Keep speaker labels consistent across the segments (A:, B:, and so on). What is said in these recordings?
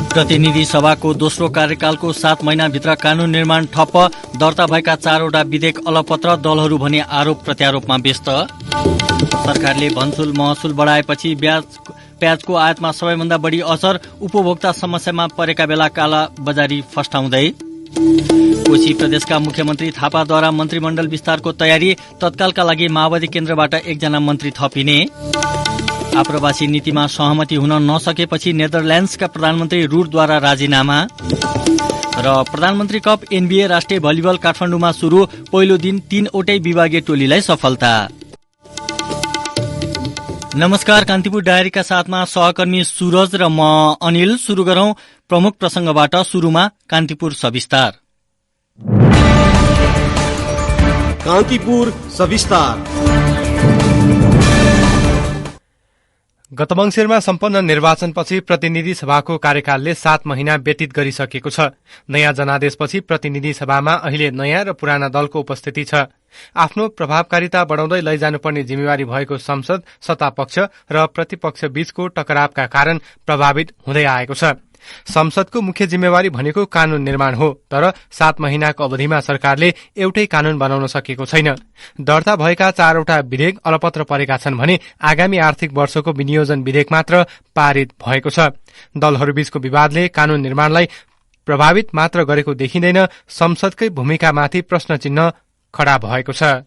A: प्रतिनिधि सभाको दोस्रो कार्यकालको 7 महिनाभित्र कानून निर्माण ठप्प, दर्ता भएका 4वटा विधेयक अलपत्र, दलहरू भने आरोप प्रत्यारोपमा व्यस्त। सरकारले भन्सुल महसुल बढाएपछि प्याजको आयातमा सबैभन्दा बढी असर, उपभोक्ता समस्यामा परेका बेला काला बजारी फस्टाउँदै। कोशी प्रदेशका मुख्यमन्त्री थापाद्वारा मन्त्रीमण्डल विस्तारको तयारी, तत्कालका लागि माओवादी केन्द्रबाट 1 जना मन्त्री थपिने। आप्रवासी नीतिमा सहमति हुन नसकेपछि नेदरल्याण्ड्सका प्रधानमन्त्री रूडद्वारा राजीनामा। र प्रधानमन्त्री कप NBA राष्ट्रिय भलिबल काठमाडौँमा सुरु, पहिलो दिन 3वटै विभागीय टोलीलाई सफलता। नमस्कार, कान्तिपुर डायरीका साथमा सहकर्मी सूरज र म अनिल। सुरु गरौं प्रमुख प्रसंगबाट। सुरुमा कान्तिपुर सविस्तार।
B: कान्तिपुर सविस्तार।
C: गत मंसिरमा सम्पन्न निर्वाचनपछि प्रतिनिधि सभाको कार्यकालले 7 महिना व्यतीत गरिसकेको छ। नयाँ जनादेशपछि प्रतिनिधि सभामा अहिले नयाँ र पुराना दलको उपस्थिति छ। आफ्नो प्रभावकारिता बढ़ाउँदै लैजानुपर्ने जिम्मेवारी भएको संसद सत्तापक्ष र प्रतिपक्ष बीचको टकरावका कारण प्रभावित हुँदै आएको छ। संसदको मुख्य जिम्मेवारी भनेको कानून निर्माण हो, तर 7 महिनाको अवधिमा सरकारले एउटै कानून बनाउन सकेको छैन। दर्ता भएका 4वटा विधेयक अलपत्र परेका छन् भने आगामी आर्थिक वर्षको विनियोजन विधेयक मात्र पारित भएको छ। दलहरूबीचको विवादले कानून निर्माणलाई प्रभावित मात्र गरेको देखिँदैन, संसदकै भूमिकामाथि प्रश्न चिन्ह खड़ा भएको छ।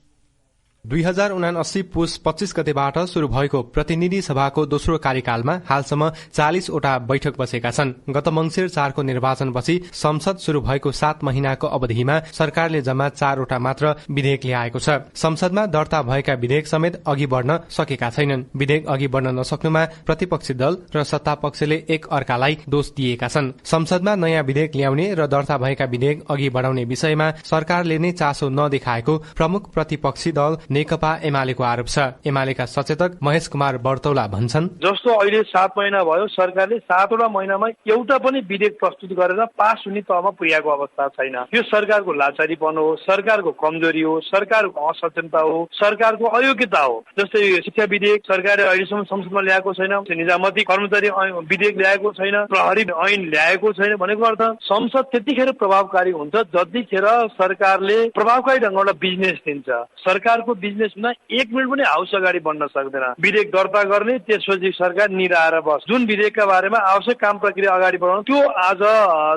C: 2079 पुस 25 गतेबाट शुरू भएको प्रतिनिधि सभाको दोस्रो कार्यकालमा हालसम्म 40वटा बैठक बसेका छन्। गत मंसिर 4को निर्वाचनपछि संसद शुरू भएको 7 महिनाको अवधिमा सरकारले जम्मा 4वटा मात्र विधेयक ल्याएको छ। संसदमा दर्ता भएका विधेयक समेत अघि बढ़न सकेका छैनन्। विधेयक अघि बढ़न नसक्नुमा प्रतिपक्षी दल र सत्तापक्षले एक अर्कालाई दोष दिएका छन्। संसदमा नयाँ विधेयक ल्याउने र दर्ता भएका विधेयक अघि बढ़ाउने विषयमा सरकारले नै चासो नदेखाएको प्रमुख प्रतिपक्षी दल नेकपा एमालेको आरोप छ। एमालेका सचेतक महेश कुमार बर्तौला भन्छन्,
D: जस्तो अहिले 7 महिना भयो, सरकारले 7वटा महिनामा एउटा पनि विधेयक प्रस्तुत गरेर पास हुने तहमा पुर्याएको अवस्था छैन। यो सरकारको लाचारीपन हो, सरकारको कमजोरी हो, सरकारको असचेतनता हो, सरकारको अयोग्यता हो। जस्तै शिक्षा विधेयक सरकारले अहिलेसम्म संसदमा ल्याएको छैन, निजामती कर्मचारी विधेयक ल्याएको छैन, प्रहरी ऐन ल्याएको छैन। भनेको अर्थ संसद त्यतिखेर प्रभावकारी हुन्छ जतिखेर सरकारले प्रभावकारी ढंगबाट बिजनेस दिन्छ। सरकारको बिजनेस 1 मिनट पनि हाउस अगाडि बढ्न सक्दैन। विधेयक दर्ता गर्ने, त्यसपछि सरकार निराएर बस। जुन विधेयकका बारेमा आवश्यक काम प्रक्रिया अगाडि बढाउनु, त्यो आज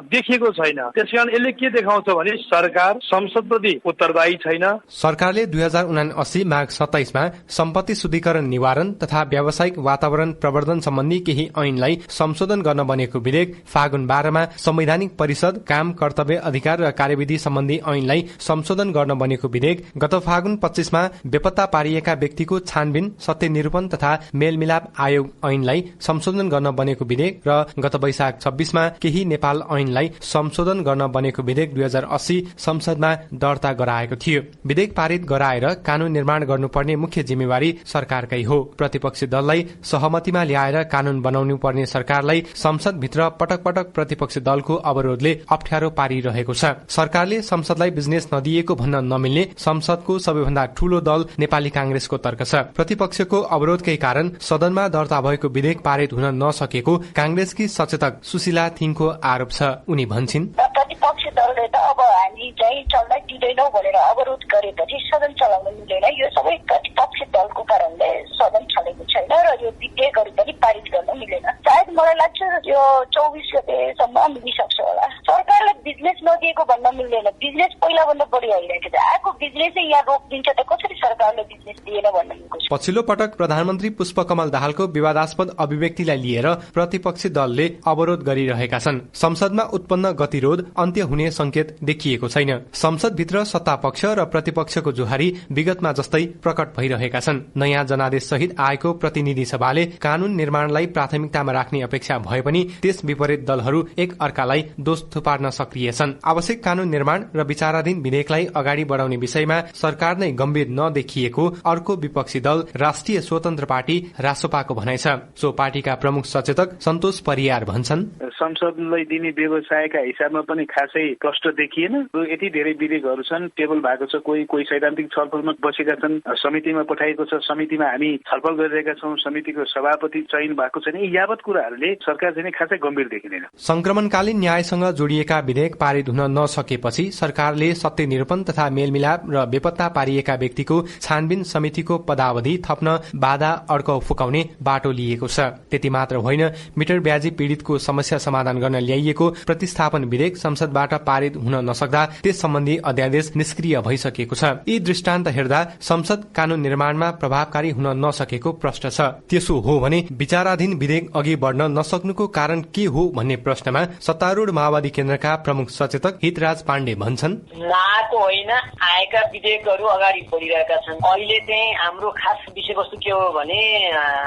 D: देखिएको छैन। त्यसकारण यसले के देखाउँछ भने सरकार संसदप्रति उत्तरदायी छैन।
C: सरकारले 2079 माघ 27 मा सम्पत्ति शुद्धिकरण निवारण तथा व्यावसायिक वातावरण प्रवर्धन सम्बन्धी केही ऐनलाई संशोधन गर्न बनेको विधेयक, फागुन 12 मा संवैधानिक परिषद काम कर्तव्य अधिकार र कार्यविधि सम्बन्धी ऐनलाई संशोधन गर्न बनेको विधेयक, गत फागुन 25 मा बेपत्ता पारिएका व्यक्तिको छानबिन सत्य निरूपण तथा मेलमिलाप आयोग ऐनलाई संशोधन गर्न बनेको विधेयक र गत वैशाख 26 मा केही नेपाल ऐनलाई संशोधन गर्न बनेको विधेयक 2080 संसदमा दर्ता गराएको थियो। विधेयक पारित गराएर कानून निर्माण गर्नुपर्ने मुख्य जिम्मेवारी सरकारकै हो। प्रतिपक्षी दललाई सहमतिमा ल्याएर कानून बनाउनु पर्ने सरकारलाई संसदभित्र पटक पटक प्रतिपक्षी दलको अवरोधले अप्ठ्यारो पारिरहेको छ। सरकारले संसदलाई बिजनेस नदिएको भन्न नमिल्ने संसदको सबैभन्दा ठूलो दल नेपाली कांग्रेसको तर्क छ। प्रतिपक्षको अवरोधकै कारण सदनमा दर्ता भएको विधेयक पारित हुन नसकेको कांग्रेसकी सचेतक सुशीला थिङको आरोप छ। उनी भन्छिन्,
E: प्रतिपक्षी दलले त अब हामी चाहिँ चल्दै दिँदैनौ भनेर अवरोध गरेपछि सदन चलाउन मिलेन। यो सबै प्रतिपक्षी दलको कारणले सदन चलेको छैन र यो विधेयकहरू पनि पारित गर्न मिलेन। सायद मलाई लाग्छ यो 24 गतेसम्म मिलिसक्छ होला। सरकारले बिजनेस नदिएको भन्न मिल्दैन। बिजनेस पहिलाभन्दा बढी आइरहेको छ। आएको बिजनेसै यहाँ रोकिदिन्छ त कसरी सरकारले बिजनेस दिएन भन्न मिल्छ।
C: पछिल्लो पटक प्रधानमन्त्री पुष्पकमल दाहालको विवादास्पद अभिव्यक्तिलाई लिएर प्रतिपक्षी दलले अवरोध गरिरहेका छन्। संसदमा उत्पन्न गतिरोध अन्त्य हुने संकेत देखिएको छैन। संसदभित्र सत्तापक्ष र प्रतिपक्षको जोहारी विगतमा जस्तै प्रकट भइरहेका छन्। नयाँ जनादेश सहित आएको प्रतिनिधि सभाले कानून निर्माणलाई प्राथमिकतामा राख्ने अपेक्षा भए पनि त्यस विपरीत दलहरू एक अर्कालाई दोष थुपार्न सक्रिय छन्। आवश्यक कानून निर्माण र विचाराधीन विधेयकलाई अगाडि बढ़ाउने विषयमा सरकार नै गम्भीर नदेखिएको अर्को विपक्षी दल दल राष्ट्रिय स्वतन्त्र पार्टी रासोपाको भनाइ छ। सो पार्टीका प्रमुख सचेतक सन्तोष परियार भन्छन्,
D: संसदलाई दिने व्यवसायका हिसाबमा पनि खासै प्रष्ट देखिएन। यति धेरै विधेयकहरू छन्, टेबल भएको छ, कोही सैद्धान्तिक छलफलमा बसेका छन्, समितिमा पठाएको छ, समितिमा हामी छलफल गरिरहेका छौँ, समितिको सभापति चयन भएको छैन। यी यावत कुराहरूले सरकार चाहिँ खासै गम्भीर देखिँदैन।
C: संक्रमणकालीन न्यायसँग जोडिएका विधेयक पारित हुन नसकेपछि सरकारले सत्य निरूपण तथा मेलमिलाप र बेपत्ता पारिएका व्यक्तिको छानबिन समितिको पदावधि थप्न बाधा अड्काउ फुकाउने बाटो लिएको छ। त्यति मात्र होइन, मिटर ब्याजी पीड़ितको समस्या समाधान गर्न ल्याइएको प्रतिस्थापन विधेयक संसदबाट पारित हुन नसक्दा त्यस सम्बन्धी अध्यादेश निष्क्रिय भइसकेको छ। यी दृष्टान्त हेर्दा संसद कानून निर्माणमा प्रभावकारी हुन नसकेको प्रश्न छ। त्यसो हो भने विचाराधीन विधेयक अघि बढ्न नसक्नुको कारण के हो भन्ने प्रश्नमा सत्तारूढ़ माओवादी केन्द्रका प्रमुख सचेतक हितराज पाण्डे भन्छन्,
F: नआएको होइन, आएका विधेयकहरू अगाडि बढिरहेका छन्। अहिले चाहिँ हाम्रो खास विषयवस्तु के हो भने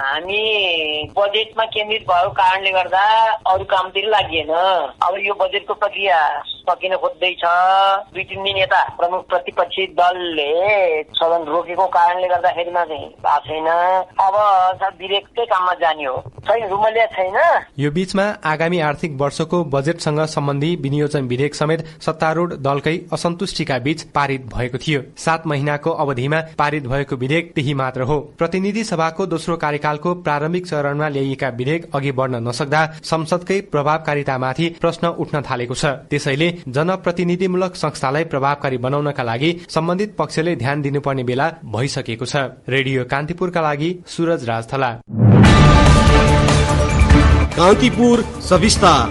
F: हामी बजेटमा केन्द्रित भएको कारणले गर्दा अरू कामतिर लागिएन। अब यो बजेटको प्रक्रिया सकिन खोज्दैछ। 2-3 दिन यता प्रमुख प्रतिपक्षी दलले सदन रोकेको कारणले गर्दाखेरिमा चाहिँ भएको छैन। अब विधेयककै काममा जाने हो, छैन, रुमलिया छैन।
C: यो बीचमा आगामी आर्थिक वर्षको बजेटसँग सम्बन्धी विनियोजन विधेयक समेत सत्तारूढ़ दलकै असन्तुष्टिका बीच पारित भएको थियो। 7 महिनाको अवधिमा पारित भएको विधेयक त्यही मात्र हो। प्रतिनिधि सभाको दोस्रो कार्यकालको प्रारम्भिक चरणमा ल्याइएका विधेयक अघि बढ्न नसक्दा संसदकै प्रभावकारितामाथि प्रश्न उठ्न थालेको छ। त्यसैले जनप्रतिनिधिमूलक संस्थालाई प्रभावकारी बनाउनका लागि सम्बन्धित पक्षले ध्यान दिनुपर्ने बेला भइसकेको छ। रेडियो कान्तिपुरका लागि सूरज राजथला।
B: कान्तिपुर सविस्तार।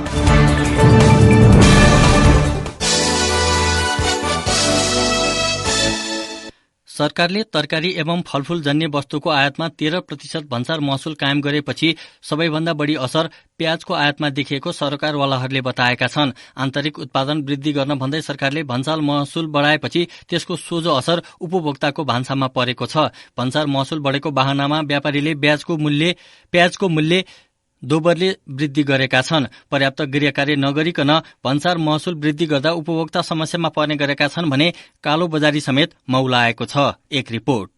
A: सरकारले तरकारी एवं फलफूल जन्य वस्तुको आयातमा 13% भन्सार महसुल कायम गरेपछि सबैभन्दा बढी असर प्याजको आयातमा देखिएको सरकारवालाहरूले बताएका छन्। आन्तरिक उत्पादन वृद्धि गर्न भन्दै सरकारले भन्सार महसुल बढाएपछि त्यसको सोझो असर उपभोक्ताको भान्सामा परेको छ। भन्सार महसुल बढेको बहानामा व्यापारीले प्याजको मूल्य दोब्बरले वृद्धि गरेका छन्। पर्याप्त गृहकार्य नगरिकन भन्सार महसुल वृद्धि गर्दा उपभोक्ता समस्यामा पर्ने गरेका छन् भने कालो बजारी समेत मौलाएको छ। एक रिपोर्ट।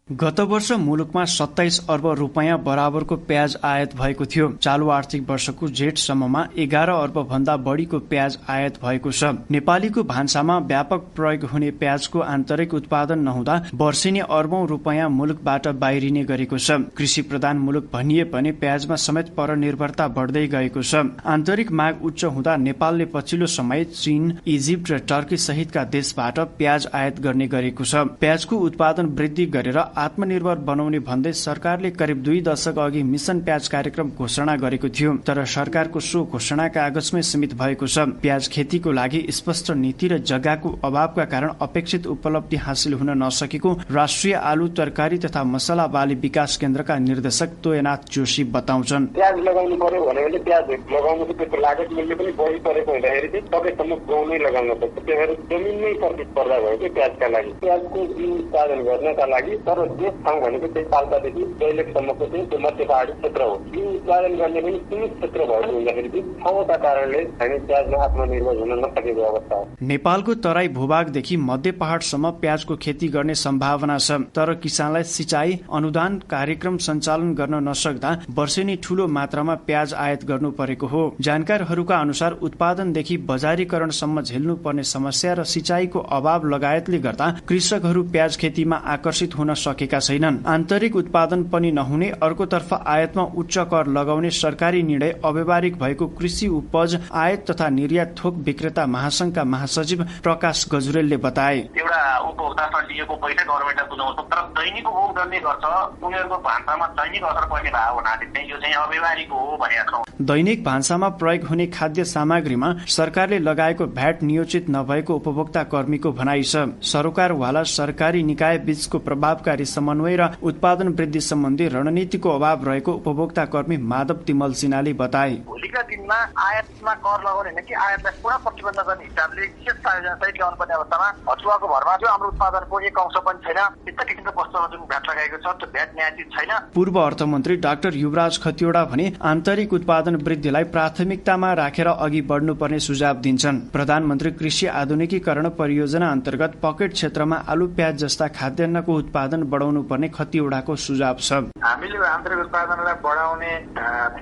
G: गत वर्ष मुलुकमा 27 अर्ब रुपैयाँ बराबरको प्याज आयात भएको थियो। चालू आर्थिक वर्षको जेठसम्ममा 11 अर्ब भन्दा बढ़ीको प्याज आयात भएको छ। नेपालीको भान्सामा व्यापक प्रयोग हुने प्याजको आन्तरिक उत्पादन नहुँदा वर्षेनी अर्बौं रुपैयाँ मुलुकबाट बाहिरिने गरेको छ। कृषि प्रधान मुलुक भनिए पनि प्याजमा समेत परनिर्भरता बढ्दै गएको छ। आन्तरिक माग उच्च हुँदा नेपालले पछिल्लो समय चीन, इजिप्ट र टर्की सहितका देशबाट प्याज आयात गर्ने गरेको छ। प्याजको उत्पादन वृद्धि गरेर आत्मनिर्भर बनाउने भन्दै सरकारले करिब 2 दशक अघि मिशन प्याज कार्यक्रम घोषणा गरेको थियो। तर सरकारको सो घोषणा कागजमै सीमित भएको छ। प्याज खेतीको लागि स्पष्ट नीति र जग्गाको अभावका कारण अपेक्षित उपलब्धि हासिल हुन नसकेको राष्ट्रिय आलु तरकारी तथा मसला बाली विकास केन्द्रका निर्देशक तोयनाथ जोशी बताउँछन्।
H: प्याज लगाउनु पर्यो भने प्याज लगाउनुको त्यसको लागत मूल्य पनि बढी परेको हुँदाखेरि चाहिँ सबैसम्म गाउँ नै लगाउन पर्छ। त्यही भएर जमिनमै प्रतिस्पर्धा भयो कि प्याजका लागि। प्याजको बिउ उत्पादन गर्नका लागि तर देश ठाउँ भनेको चाहिँ पाल्पादेखि दैलेखसम्मको चाहिँ त्यो मध्य पहाडी क्षेत्र हो। बिउ उत्पादन गर्ने पनि सीमित क्षेत्र भएको हुँदाखेरि चाहिँ ठाउँका कारणले हामी प्याजमा आत्मनिर्भर हुन नसकेको अवस्था हो।
G: नेपालको तराई भूभागदेखि मध्य पहाडसम्म प्याजको खेती गर्ने सम्भावना छ। तर किसानलाई सिंचाई अनुदान कार्यक्रम सञ्चालन गर्न नसक्दा वर्षेनी ठूलो मात्रामा प्याज आयात गर्नु परेको हो। जानकारहरूका अनुसार उत्पादनदेखि बजारीकरणसम्म झेल्नु पर्ने समस्या र सिंचाईको अभाव लगायतले गर्दा कृषकहरू प्याज खेतीमा आकर्षित हुन सकेका छैनन्। आन्तरिक उत्पादन पनि नहुने, अर्कोतर्फ आयातमा उच्च कर लगाउने सरकारी निर्णय अव्यावहारिक भएको कृषि उपज आयात तथा निर्यात थोक विक्रेता महासंघका महासचिव प्रकाश गजुरेलले बताए।
I: एउटा उपभोक्ताबाट लिएको पैसा गभर्नमेन्टलाई बुझाउँछ, तर दैनिक उपभोग गर्ने गर्छ। उनीहरूको भान्सामा दैनिक असर पर्ने भएको हुनाले चाहिँ यो चाहिँ अव्यावहारिक हो भनेका छौँ।
G: दैनिक भान्सामा प्रयोग हुने खाद्य सामग्रीमा सरकारले लगाएको भ्याट नियोजित नभएको उपभोक्ता कर्मीको भनाइ छ। सरोकारवाला सरकारी निकाय बीचको प्रभावकारी समन्वय र उत्पादन वृद्धि सम्बन्धी रणनीतिको अभाव रहेको उपभोक्ता कर्मी माधव तिमल सिन्हाले बताए।
I: भोलिका दिनमा आयातमा कर लगाउने होइन कि आयातलाई पुनः प्रतिबन्ध गर्ने हिसाबले विशेष सहित ल्याउनु पर्ने अवस्थामा हचुवाको भरमा जो हाम्रो उत्पादनको एक अंश पनि छैन। यस्ता किसिमका वस्तुमा जुन भ्याट लगाएको छ त्यो भ्याट न्यायित छैन।
G: पूर्व अर्थमन्त्री डाक्टर युवराज खतिवडा भने आन्तरिक उत्पादन उत्पादन वृद्धिलाई प्राथमिकतामा राखेर अघि बढ्नुपर्ने सुझाव दिन्छन्। प्रधानमन्त्री कृषि आधुनिकीकरण परियोजना अन्तर्गत पकेट क्षेत्रमा आलु प्याज जस्ता खाद्यान्नको उत्पादन बढाउनु पर्ने खतिवड़ाको सुझाव छ।
I: हामीले आन्तरिक उत्पादनलाई बढाउने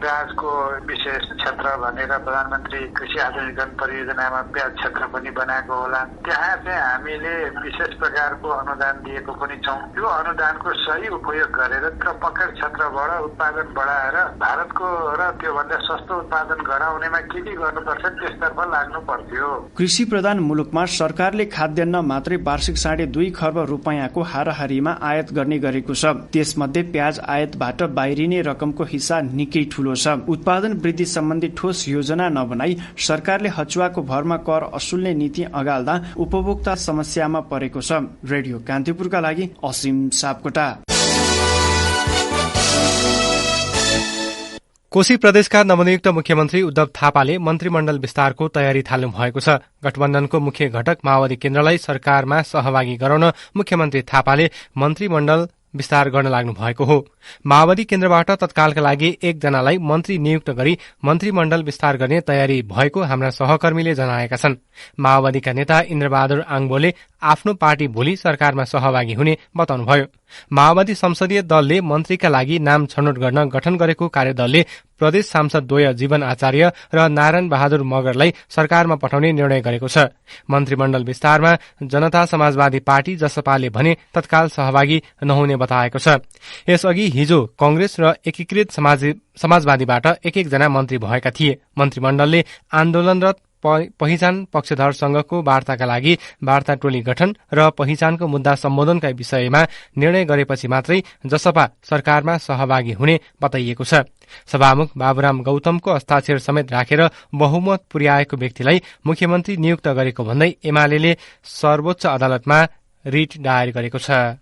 I: प्याजको विशेष क्षेत्र भनेर प्रधानमन्त्री कृषि आधुनिकीकरण परियोजनामा प्याज क्षेत्र पनि बनाएको होला। त्यहाँ चाहिँ हामीले विशेष प्रकारको अनुदान दिएको पनि छौँ। त्यो अनुदानको सही उपयोग गरेर त्यो पकेट क्षेत्रबाट उत्पादन बढाएर भारतको र त्योभन्दा सस्तो उत्पादन गराउनेमा के गर्नुपर्छ त्यसतर्फ लाग्नु पर्थ्यो।
G: कृषि प्रधान मुलुकमा सरकारले खाद्यान्न मात्रै वार्षिक 2.5 खर्ब रुपैयाँको हाराहारीमा आयात गर्ने गरेको छ। त्यसमध्ये प्याज आयातबाट बाहिरिने रकमको हिस्सा निकै ठूलो छ। उत्पादन वृद्धि सम्बन्धी ठोस योजना नबनाई सरकारले हचुवाको भरमा कर असुल्ने नीति अगाल्दा उपभोक्ता समस्यामा परेको छ। रेडियो कान्तिपुरका लागि असीम सापकोटा।
C: कोशी प्रदेशका नवनियुक्त मुख्यमन्त्री उद्धव थापाले मन्त्रीमण्डल विस्तारको तयारी थाल्नु भएको छ। गठबन्धनको मुख्य घटक माओवादी केन्द्रलाई सरकारमा सहभागी गराउन मुख्यमन्त्री थापाले मन्त्रीमण्डल विस्तार गर्न लाग्नु भएको हो। माओवादी केन्द्रबाट तत्कालका लागि 1 जनालाई मन्त्री नियुक्त गरी मन्त्रीमण्डल विस्तार गर्ने तयारी भएको हाम्रा सहकर्मीले जनाएका छन्। माओवादीका नेता इन्द्रबहादुर आङबोले आफ्नो पार्टी भोलि सरकारमा सहभागी हुने बताउनुभयो। माओवादी संसदीय दलले मन्त्रीका लागि नाम छनौट गर्न गठन गरेको कार्यदलले प्रदेश सांसद द्वय जीवन आचार्य र नारायण बहादुर मगरलाई सरकारमा पठाउने निर्णय गरेको छ। मन्त्रीमण्डल विस्तारमा जनता समाजवादी पार्टी जसपाले भने तत्काल सहभागी नहुने बताएको छ। यसअघि हिजो कंग्रेस र एकीकृत समाजवादीबाट 1-1 जना मन्त्री भएका थिए। मन्त्रीमण्डलले आन्दोलनरत पहिचान पक्षधरसँगको वार्ताका लागि वार्ता टोली गठन र पहिचानको मुद्दा सम्बोधनका विषयमा निर्णय गरेपछि मात्रै जसपा सरकारमा सहभागी हुने बताइएको छ। सभामुख बाबुराम गौतमको हस्ताक्षर समेत राखेर बहुमत पुर्याएको व्यक्तिलाई मुख्यमन्त्री नियुक्त गरेको भन्दै एमाले सर्वोच्च अदालतमा रिट दायर गरेको छ।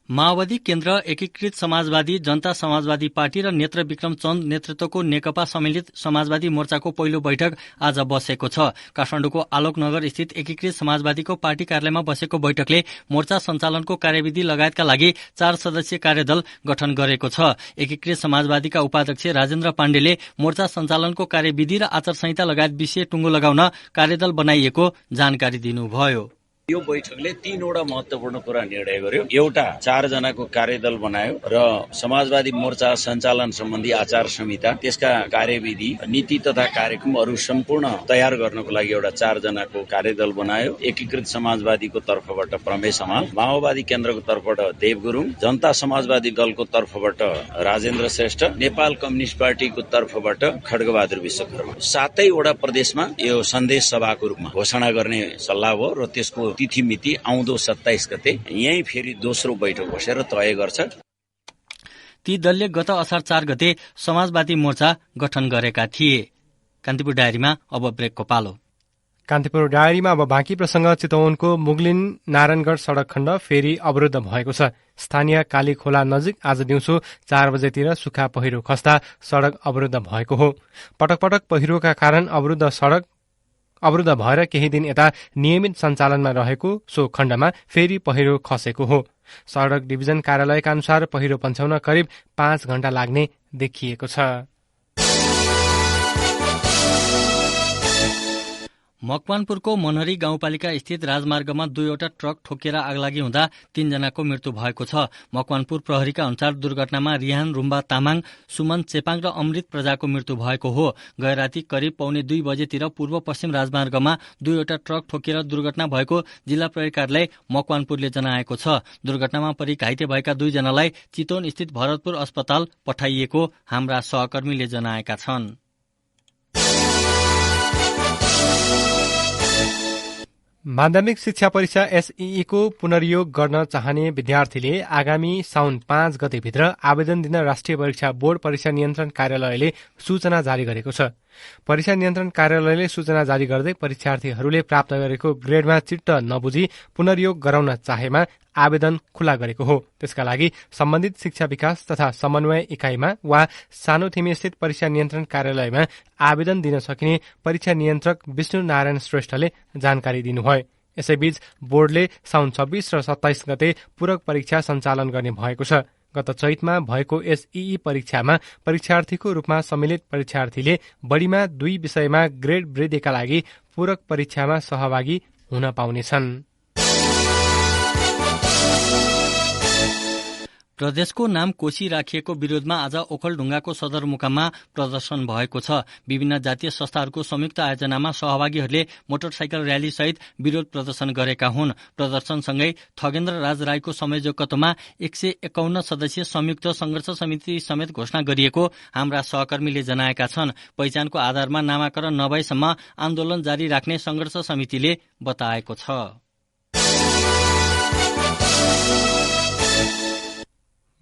A: माओवादी केन्द्र, एकीकृत समाजवादी, जनता समाजवादी पार्टी र नेत्र विक्रम चन्द नेतृत्वको नेकपा सम्मिलित समाजवादी मोर्चाको पहिलो बैठक आज बसेको छ। काठमाडौँको आलोकनगर स्थित एकीकृत समाजवादीको पार्टी कार्यालयमा बसेको बैठकले मोर्चा सञ्चालनको कार्यविधि लगायतका लागि 4 सदस्यीय कार्यदल गठन गरेको छ। एकीकृत समाजवादीका उपाध्यक्ष राजेन्द्र पाण्डेले मोर्चा सञ्चालनको कार्यविधि र आचार संहिता लगायत विषय टुङ्गो लगाउन कार्यदल बनाइएको जानकारी दिनुभयो।
J: यो बैठकले 3 वटा महत्वपूर्ण कुरा निर्णय गर्यो। एउटा 4 जनाको कार्यदल बनायो र समाजवादी मोर्चा सञ्चालन सम्बन्धी आचार संहिता, त्यसका कार्यविधि, नीति तथा कार्यक्रमहरू सम्पूर्ण तयार गर्नको लागि एउटा 4 जनाको कार्यदल बनायो। एकीकृत समाजवादीको तर्फबाट प्रमेश हमाल, माओवादी केन्द्रको तर्फबाट देव गुरुङ, जनता समाजवादी दलको तर्फबाट राजेन्द्र श्रेष्ठ, नेपाल कम्युनिस्ट पार्टीको तर्फबाट खड्गबहादुर विश्वकर्मा। 7 वटा प्रदेशमा यो सन्देश सभाको रूपमा घोषणा गर्ने सल्लाह हो र त्यसको तिथि मिति आउँदो 27 गते यही फेरि दोस्रो बैठक बसेर तय गर्छ।
A: ती दलले गत असार 4 गते समाजवादी मोर्चा गठन गरेका थिए। कान्तिपुर डायरीमा अब ब्रेकको पालो।
C: कान्तिपुर डायरीमा अब बाँकी प्रसंग। चितवनको मुगलिन नारायणगढ़ सड़क खण्ड फेरि अवरुद्ध भएको छ। स्थानीय कालीखोला नजिक आज दिउँसो 4 बजेतिर सुक्खा पहिरो खस्दा सड़क अवरुद्ध भएको हो। पटक पटक पहिरोका कारण अवरुद्ध भएर केही दिन यता नियमित सञ्चालनमा रहेको सो खण्डमा फेरि पहिरो खसेको हो। सड़क डिभिजन कार्यालयका अनुसार पहिरो पन्छाउन करिब 5 घण्टा लाग्ने देखिएको छ।
A: मकवानपुरको मनहरी गाउँपालिका स्थित राजमार्गमा 2वटा ट्रक ठोकिएर आगलागी हुँदा 3 जनाको मृत्यु भएको छ। मकवानपुर प्रहरीका अनुसार दुर्घटनामा रिहान रुम्बा तामाङ, सुमन चेपाङ र अमृत प्रजाको मृत्यु भएको हो। गए राति करिब 1:15 बजेतिर पूर्व पश्चिम राजमार्गमा 2वटा ट्रक ठोकिएर दुर्घटना भएको जिल्ला प्रहरी कार्यालय मकवानपुरले जनाएको छ। दुर्घटनामा परि घाइते भएका 2 जनालाई चितवन स्थित भरतपुर अस्पताल पठाइएको हाम्रा सहकर्मीले जनाएका छन्।
C: माध्यमिक शिक्षा परीक्षा एसईई को पुनर्योग गर्न चाहने विद्यार्थीले आगामी साउन 5 गतेभित्र आवेदन दिन राष्ट्रिय परीक्षा बोर्ड परीक्षा नियन्त्रण कार्यालयले सूचना जारी गरेको छ। परीक्षा नियन्त्रण कार्यालयले सूचना जारी गर्दै परीक्षार्थीहरूले प्राप्त गरेको ग्रेडमा चिट्ट नबुझी पुनर्योग गराउन चाहेमा आवेदन खुला गरेको हो। त्यसका लागि सम्बन्धित शिक्षा विकास तथा समन्वय इकाइमा वा सानो थिमीस्थित परीक्षा नियन्त्रण कार्यालयमा आवेदन दिन सकिने परीक्षा नियन्त्रक विष्णु नारायण श्रेष्ठले जानकारी दिनुभयो। यसैबीच बोर्डले साउन 26 र 27 गते पूरक परीक्षा सञ्चालन गर्ने भएको छ। गत चैतमा भएको एसईई परीक्षामा परीक्षार्थीको रूपमा सम्मिलित परीक्षार्थीले बढ़ीमा 2 विषयमा ग्रेड वृद्धिका लागि पूरक परीक्षामा सहभागी हुन पाउनेछन्।
A: प्रदेशको नाम कोशी राखिएको विरोधमा आज ओखलढुङ्गाको सदरमुकाममा प्रदर्शन भएको छ। विभिन्न जातीय संस्थाहरूको संयुक्त आयोजनामा सहभागीहरूले मोटरसाइकल र्याली सहित विरोध प्रदर्शन गरेका हुन्। प्रदर्शनसँगै थगेन्द्र राज राईको संयोजकत्वमा 151 सदस्यीय संयुक्त संघर्ष समिति समेत घोषणा गरिएको हाम्रा सहकर्मीले जनाएका छन्। पहिचानको आधारमा नामाकरण नभएसम्म आन्दोलन जारी राख्ने संघर्ष समितिले बताएको छ।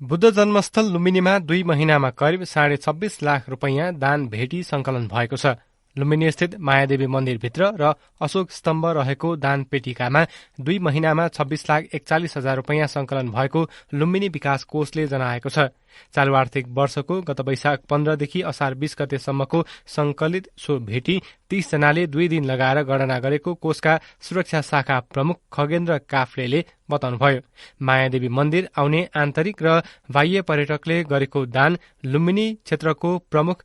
C: बुद्ध जन्मस्थल लुम्बिनीमा 2 महिनामा करिब 26.5 लाख रुपैयाँ दान भेटी संकलन भएको छ। लुम्बिनी स्थित मायादेवी मन्दिरभित्र र अशोक स्तम्भ रहेको दान पेटिकामा 2 महिनामा 26,41,000 रुपैयाँ संकलन भएको लुम्बिनी विकास कोषले जनाएको छ। चालु आर्थिक वर्षको गत वैशाख 15 देखि असार 20 गतेसम्मको संकलित सो भेटी 30 जनाले 2 दिन लगाएर गणना गरेको कोषका सुरक्षा शाखा प्रमुख खगेन्द्र काफ्लेले बताउनुभयो। मायादेवी मन्दिर आउने आन्तरिक र बाह्य पर्यटकले गरेको दान लुम्बिनी क्षेत्रको प्रमुख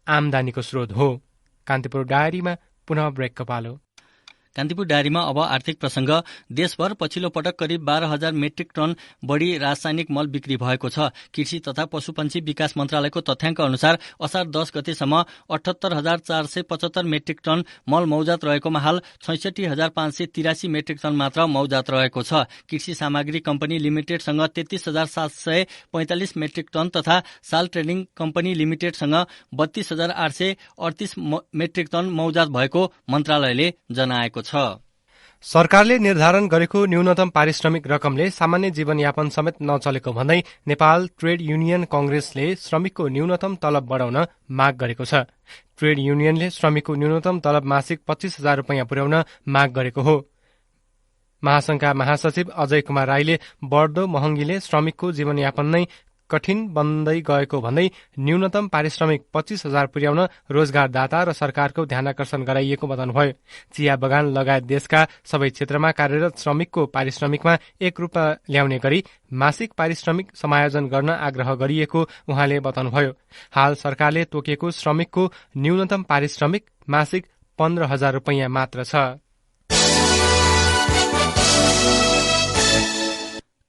C: आमदानीको स्रोत हो। कान्तिपुर डायरीमा पुनः ब्रेकको पालो।
A: कान्तिपुर डायरीमा अब आर्थिक प्रसंग। देशभर पछिल्लो पटक करिब 12,000 मेट्रिक टन बढ़ी रासायनिक मल बिक्री भएको छ। कृषि तथा पशुपन्छी विकास मन्त्रालयको तथ्याङ्क अनुसार असार 10 गतेसम्म 78,475 मेट्रिक टन मल मौजात रहेकोमा हाल 66,583 मेट्रिक टन मात्र मौजात रहेको छ। कृषि सामग्री कम्पनी लिमिटेडसँग 33,745 मेट्रिक टन तथा साल ट्रेडिङ कम्पनी लिमिटेडसँग 32,838 मेट्रिक टन मौजात भएको मन्त्रालयले जनाएको छ।
C: सरकारले निर्धारण गरेको न्यूनतम पारिश्रमिक रकमले सामान्य जीवनयापन समेत नचलेको भन्दै नेपाल ट्रेड युनियन कंग्रेसले श्रमिकको न्यूनतम तलब बढ़ाउन माग गरेको छ। ट्रेड युनियनले श्रमिकको न्यूनतम तलब मासिक 25,000 रुपैयाँ पुर्याउन माग गरेको हो। महासंघका महासचिव अजय कुमार राईले बढ्दो महँगीले श्रमिकको जीवनयापन नै कठिन बन्दै गएको भन्दै न्यूनतम पारिश्रमिक 25,000 पुर्याउन रोजगारदाता र सरकारको ध्यानाकर्षण गराइएको बताउनुभयो। चिया बगान लगायत देशका सबै क्षेत्रमा कार्यरत श्रमिकको पारिश्रमिकमा 1 रुपैयाँ ल्याउने गरी मासिक पारिश्रमिक समायोजन गर्न आग्रह गरिएको उहाँले बताउनुभयो। हाल सरकारले तोकेको श्रमिकको न्यूनतम पारिश्रमिक मासिक 15,000 रुपैयाँ मात्र छ।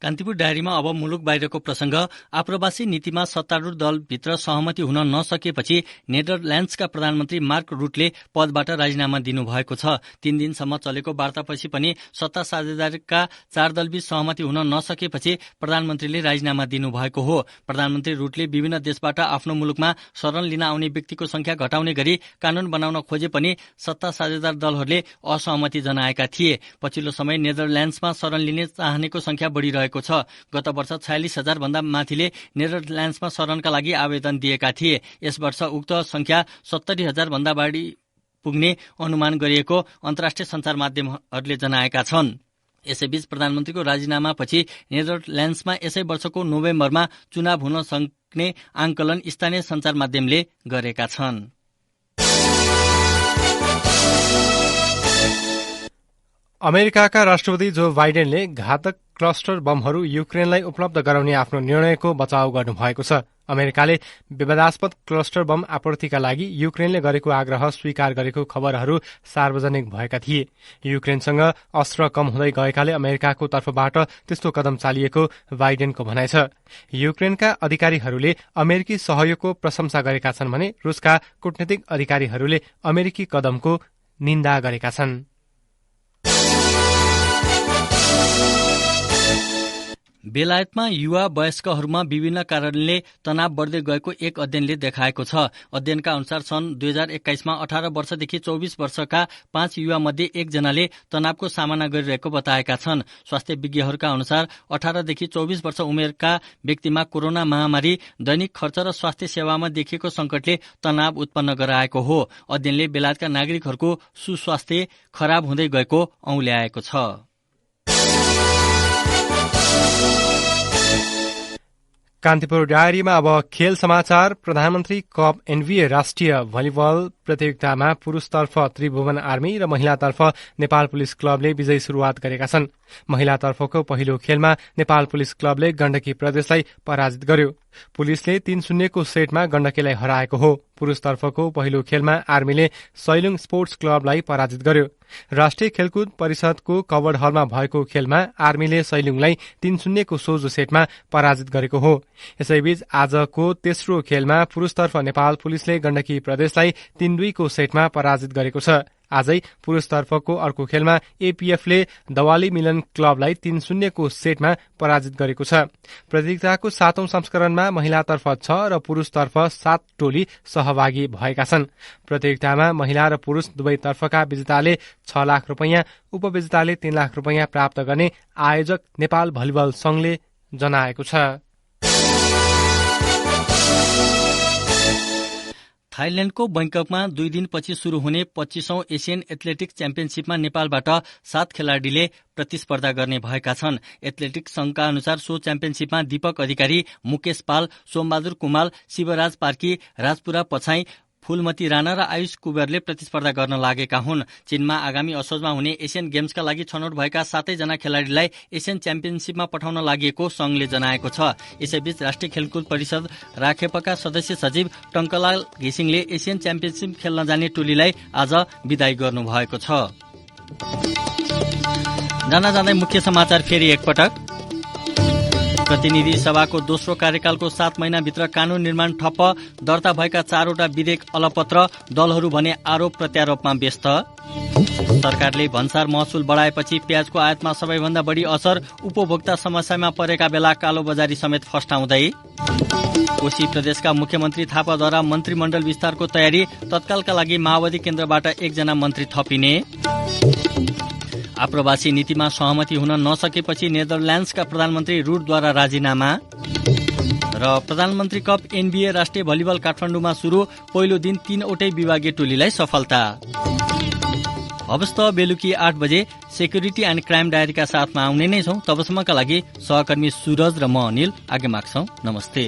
A: कान्तिपुर डायरीमा अब मुलुक बाहिरको प्रसंग। आप्रवासी नीतिमा सत्तारूढ़ दलभित्र सहमति हुन नसकेपछि नेदरल्याण्ड्सका प्रधानमन्त्री मार्क रुटले पदबाट राजीनामा दिनुभएको छ। 3 दिनसम्म चलेको वार्तापछि पनि सत्ता साझेदारीका 4 दलबीच सहमति हुन नसकेपछि प्रधानमन्त्रीले राजीनामा दिनुभएको हो। प्रधानमन्त्री रुटले विभिन्न देशबाट आफ्नो मुलुकमा शरण लिन आउने व्यक्तिको संख्या घटाउने गरी कानून बनाउन खोजे पनि सत्ता साझेदार दलहरूले असहमति जनाएका थिए। पछिल्लो समय नेदरल्याण्ड्समा शरण लिने चाहनेको संख्या बढ़िरहेको छ। गत वर्ष 46,000 भन्दा माथिले नेदरल्याण्ड्समा शरणका लागि आवेदन दिएका थिए। यस वर्ष उक्त संख्या 70,000 भन्दा बढी पुग्ने अनुमान गरिएको अन्तर्राष्ट्रिय सञ्चार माध्यमहरूले जनाएका छन्। यसैबीच प्रधानमन्त्रीको राजीनामापछि नेदरल्याण्ड्समा यसै वर्षको नोभेम्बरमा चुनाव हुन सक्ने आंकलन स्थानीय सञ्चार माध्यमले गरेका छन्।
C: अमेरिकाका राष्ट्रपति जो बाइडेनले घातक क्लस्टर बमहरू युक्रेनलाई उपलब्ध गराउने आफ्नो निर्णयको बचाउ गर्नुभएको छ। अमेरिकाले विवादास्पद क्लस्टर बम आपूर्तिका लागि युक्रेनले गरेको आग्रह स्वीकार गरेको खबरहरू सार्वजनिक भएका थिए। युक्रेनसँग अस्त्र कम हुँदै गएकाले अमेरिकाको तर्फबाट त्यस्तो कदम चालिएको बाइडेनको भनाइ छ। युक्रेनका अधिकारीहरूले अमेरिकी सहयोगको प्रशंसा गरेका छन् भने रुसका कूटनीतिक अधिकारीहरूले अमेरिकी कदमको निन्दा गरेका छन्।
A: बेलायतमा युवा वयस्कहरूमा विभिन्न कारणले तनाव बढ्दै गएको एक अध्ययनले देखाएको छ। अध्ययनका अनुसार सन् 2021मा 18 वर्षदेखि 24 वर्षका 5 युवा मध्ये 1 जनाले तनावको सामना गरिरहेको बताएका छन्। स्वास्थ्य विज्ञहरूका अनुसार 18 देखि 24 वर्ष उमेरका व्यक्तिमा कोरोना महामारी, दैनिक खर्च र स्वास्थ्य सेवामा देखिएको संकटले तनाव उत्पन्न गराएको हो। अध्ययनले बेलायतका नागरिकहरूको सुस्वास्थ्य खराब हुँदै गएको औल्याएको छ।
C: कान्तिपुर डायरीमा अब खेल समाचार। प्रधानमन्त्री कप एनबिए राष्ट्रिय भलिबल प्रतियोगितामा पुरुषतर्फ त्रिभुवन आर्मी र महिलातर्फ नेपाल पुलिस क्लबले विजयी शुरूआत गरेका छन्। महिलातर्फको पहिलो खेलमा नेपाल पुलिस क्लबले गण्डकी प्रदेशलाई पराजित गर्यो। पुलिसले 3-0 को सेटमा गण्डकीलाई हराएको हो। पुरुषतर्फको पहिलो खेलमा आर्मीले सैलुङ स्पोर्ट्स क्लबलाई पराजित गर्यो। राष्ट्रिय खेलकुद परिषदको कवर्ड हलमा भएको खेलमा आर्मीले सैलुङलाई 3-0 को सोझो सेटमा पराजित गरेको हो। यसैबीच आजको तेस्रो खेलमा पुरुषतर्फ नेपाल पुलिसले गण्डकी प्रदेशलाई 3-2 को सेटमा पराजित गरेको छ। आजै पुरुषतर्फको अर्को खेलमा एपीएफले दवाली मिलन क्लबलाई 3-0 को सेटमा पराजित गरेको छ। प्रतियोगिताको 7औं संस्करणमा महिलातर्फ 6 र पुरुषतर्फ 7 टोली सहभागी भएका छन्। प्रतियोगितामा महिला र पुरुष दुवैतर्फका विजेताले 6 लाख रुपैयाँ, उपविजेताले 3 लाख रुपैयाँ प्राप्त गर्ने आयोजक नेपाल भलिबल संघले जनाएको छ।
A: थाइल्याण्डको बैंककमा 2 दिनपछि शुरू हुने 25औं एसियन एथलेटिक्स च्याम्पियनशीपमा नेपालबाट 7 खेलाड़ीले प्रतिस्पर्धा गर्ने भएका छन्। एथलेटिक्स संघका अनुसार सो च्याम्पियनशीपमा दीपक अधिकारी, मुकेश पाल, सोमबहादुर कुमाल, शिवराज पार्की, राजपुरा पछाई, फूलमती राणा र आयुष कुबेरले प्रतिस्पर्धा गर्न लागेका हुन्। चीनमा आगामी असोजमा हुने एसियन गेम्सका लागि छनौट भएका 7 जना खेलाड़ीलाई एसियन च्याम्पियनशीपमा पठाउन लागेको संघले जनाएको छ। यसैबीच राष्ट्रिय खेलकुद परिषद राखेपका सदस्य सचिव टंकलाल घिसिङले एसियन च्याम्पियनशीप खेल्न जाने टोलीलाई आज विदाई गर्नुभएको छ। जाँदै मुख्य समाचार फेरि एकपटक। प्रतिनिधि सभाको दोस्रो कार्यकालको 7 महिनाभित्र कानून निर्माण ठप्प, दर्ता भएका 4 वटा विधेयक अलपत्र, दलहरू भने आरोप प्रत्यारोपमा व्यस्त। सरकारले भन्सार महसुल बढाएपछि प्याजको आयातमा सबैभन्दा बढी असर, उपभोक्ता समस्यामा परेका बेला कालोबजारी समेत फस्टाउँदै। कोशी प्रदेशका मुख्यमन्त्री थापाद्वारा मन्त्रीमण्डल विस्तारको तयारी, तत्कालका लागि माओवादी केन्द्रबाट 1 जना मन्त्री थपिने। आप्रवासी नीतिमा सहमति हुन नसकेपछि नेदरल्याण्ड्सका प्रधानमन्त्री रुडद्वारा राजीनामा। र प्रधानमन्त्री कप एनबीए राष्ट्रिय भलिबल काठमाडौँमा शुरू, पहिलो दिन 3 वटै विभागीय टोलीलाई सफलता। हवस् त बेलुकी 8 बजे सेक्युरिटी एन्ड क्राइम डायरीका साथमा आउने नै छौं। तबसम्मका लागि सहकर्मी सुरज र म अनिल आगे माग्छौं। नमस्ते।